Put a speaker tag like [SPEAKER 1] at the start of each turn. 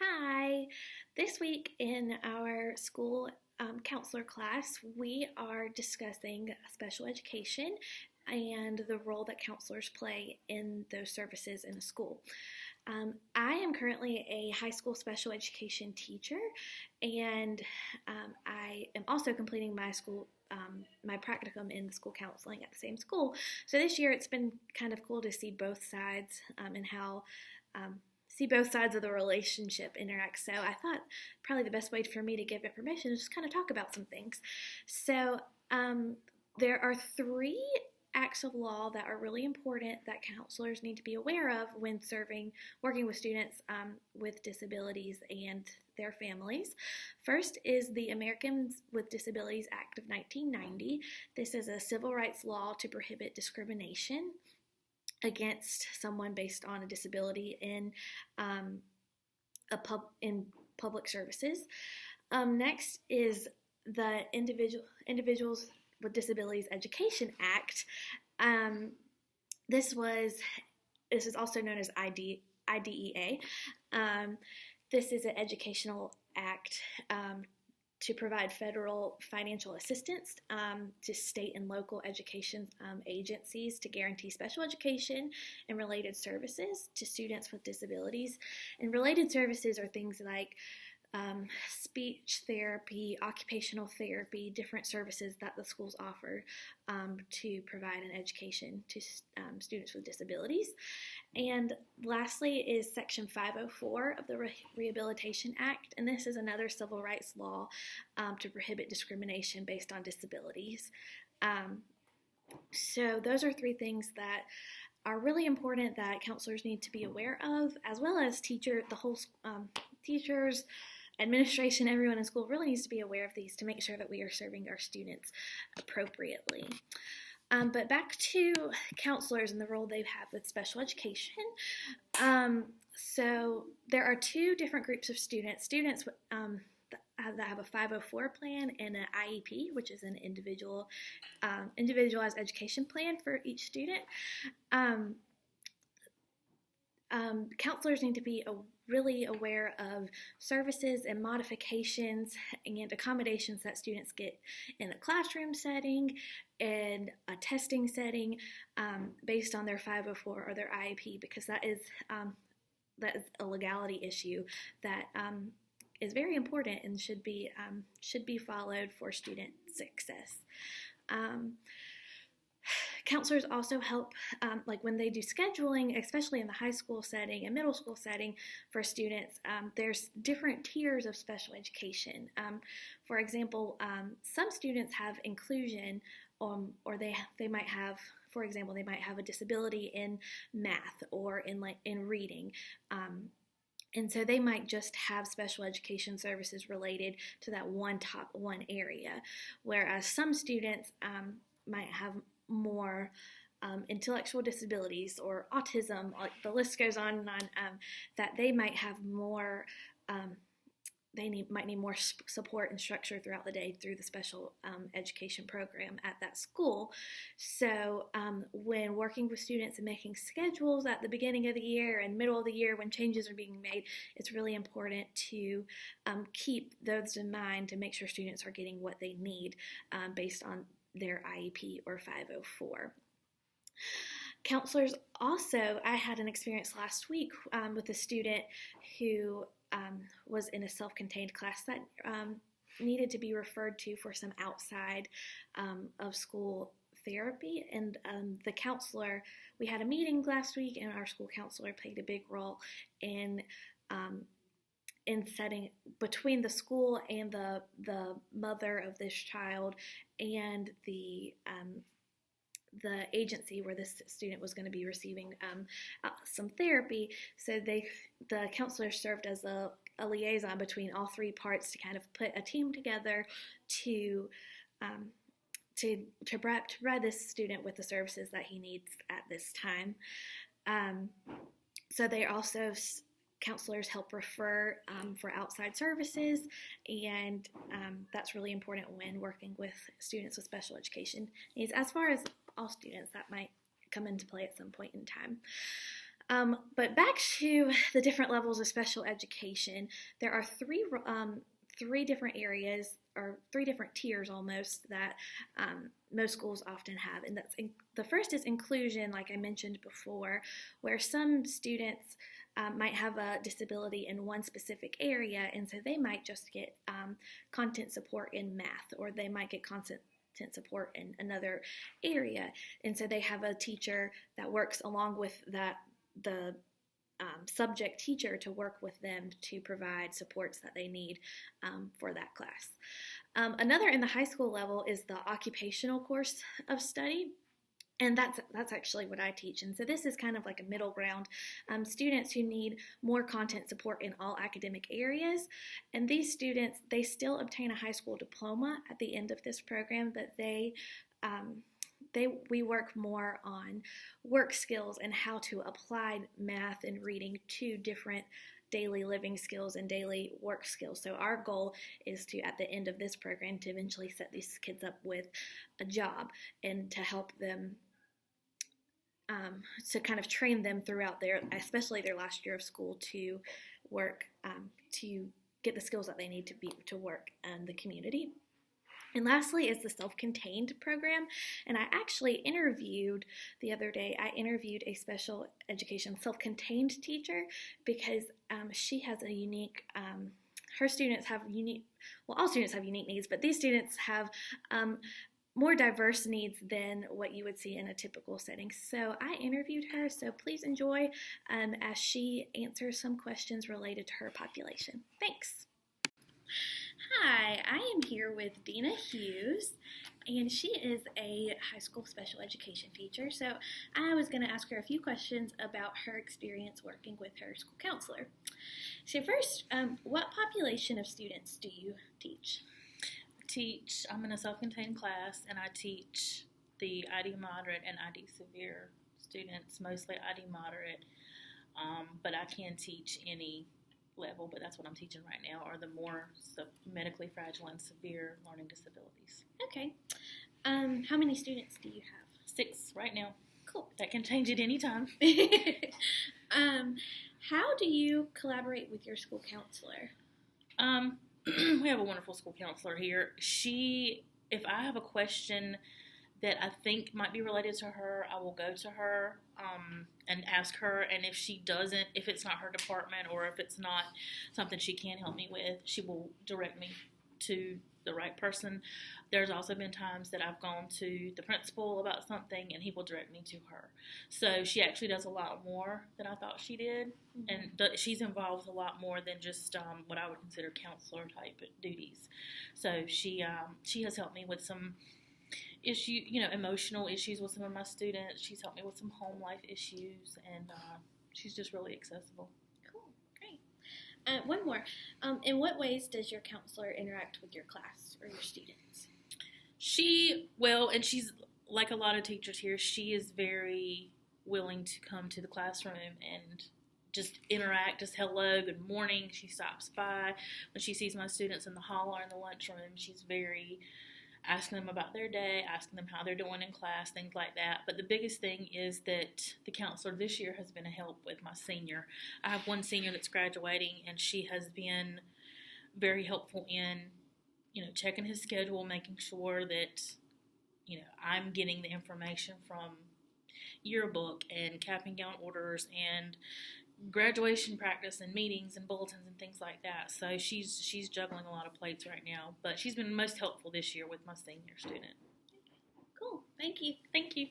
[SPEAKER 1] Hi. This week in our school counselor class, we are discussing special education and the role that counselors play in those services in a school. I am currently a high school special education teacher, and I am also completing my practicum in the school counseling at the same school. So this year it's been kind of cool to see both sides and how um, see both sides of the relationship interact. So I thought probably the best way for me to give information is just kind of talk about some things. So there are three acts of law that are really important that counselors need to be aware of when working with students with disabilities and their families. First is the Americans with Disabilities Act of 1990. This is a civil rights law to prohibit discrimination against someone based on a disability in public services. Next is the Individuals with Disabilities Education Act. This is also known as IDEA. This is an educational act to provide federal financial assistance to state and local education agencies to guarantee special education and related services to students with disabilities. And related services are things like speech therapy, occupational therapy, different services that the schools offer to provide an education to students with disabilities. And lastly is Section 504 of the Rehabilitation Act, and this is another civil rights law to prohibit discrimination based on disabilities. So those are three things that are really important that counselors need to be aware of, as well as teachers, administration, everyone in school really needs to be aware of these to make sure that we are serving our students appropriately. But back to counselors and the role they have with special education. So there are two different groups of students that have a 504 plan and an IEP, which is an individualized education plan for each student. Counselors need to be really aware of services and modifications and accommodations that students get in a classroom setting and a testing setting based on their 504 or their IEP, because that is a legality issue that is very important and should be followed for student success. Counselors also help, like when they do scheduling, especially in the high school setting and middle school setting for students, there's different tiers of special education. For example, some students have inclusion, or they might have, for example, they might have a disability in math or in reading. And so they might just have special education services related to that one area, whereas some students might have more intellectual disabilities or autism, like the list goes on and on, that they might have more, might need more support and structure throughout the day through the special education program at that school. So when working with students and making schedules at the beginning of the year and middle of the year when changes are being made, it's really important to keep those in mind to make sure students are getting what they need based on their IEP or 504. Counselors also, I had an experience last week with a student who was in a self-contained class that needed to be referred to for some outside of school therapy, and the counselor, we had a meeting last week, and our school counselor played a big role in setting between the school and the mother of this child and the agency where this student was going to be receiving some therapy. So the counselor served as a liaison between all three parts to kind of put a team together to provide this student with the services that he needs at this time. So they also counselors help refer for outside services, and that's really important when working with students with special education needs, as far as all students that might come into play at some point in time. But back to the different levels of special education, there are three different areas or three different tiers almost that most schools often have, and the first is inclusion, like I mentioned before, where some students might have a disability in one specific area, and so they might just get content support in math, or they might get content support in another area, and so they have a teacher that works along with the subject teacher to work with them to provide supports that they need for that class. Another in the high school level is the occupational course of study. And that's actually what I teach. And so this is kind of like a middle ground. Students who need more content support in all academic areas. And these students, they still obtain a high school diploma at the end of this program, but we work more on work skills and how to apply math and reading to different daily living skills and daily work skills. So our goal is to, at the end of this program, to eventually set these kids up with a job and to help them to kind of train them throughout especially their last year of school, to work, to get the skills that they need to work in the community. And lastly is the self-contained program. And I actually interviewed the other day, a special education self-contained teacher because she has a unique, her students have unique, well, all students have unique needs, but these students have more diverse needs than what you would see in a typical setting. So I interviewed her, so please enjoy as she answers some questions related to her population. Thanks. Hi, I am here with Dina Hughes, and she is a high school special education teacher. So I was going to ask her a few questions about her experience working with her school counselor. So first, what population of students do you teach?
[SPEAKER 2] I'm in a self-contained class, and I teach the ID moderate and ID severe students, mostly ID moderate, but I can teach any level, but that's what I'm teaching right now, are the more medically fragile and severe learning disabilities.
[SPEAKER 1] Okay. How many students do you have?
[SPEAKER 2] 6 right now.
[SPEAKER 1] Cool.
[SPEAKER 2] That can change at any time.
[SPEAKER 1] How do you collaborate with your school counselor?
[SPEAKER 2] We have a wonderful school counselor here. If I have a question that I think might be related to her, I will go to her and ask her. And if it's not her department, or if it's not something she can help me with, she will direct me to the right person. There's also been times that I've gone to the principal about something, and he will direct me to her. So she actually does a lot more than I thought she did, and she's involved a lot more than just what I would consider counselor type duties. So she has helped me with some emotional issues with some of my students. She's helped me with some home life issues, and she's just really accessible.
[SPEAKER 1] Cool, great. One more. In what ways does your counselor interact with your class or your students?
[SPEAKER 2] And she's like a lot of teachers here, she is very willing to come to the classroom and just interact, just hello, good morning. She stops by. When she sees my students in the hall or in the lunchroom, she's very asking them about their day, asking them how they're doing in class, things like that. But the biggest thing is that the counselor this year has been a help with my senior. I have one senior that's graduating, and she has been very helpful in, checking his schedule, making sure that, I'm getting the information from yearbook and cap and gown orders and graduation practice and meetings and bulletins and things like that. So she's juggling a lot of plates right now, but she's been most helpful this year with my senior student.
[SPEAKER 1] Cool. Thank you.
[SPEAKER 2] Thank you.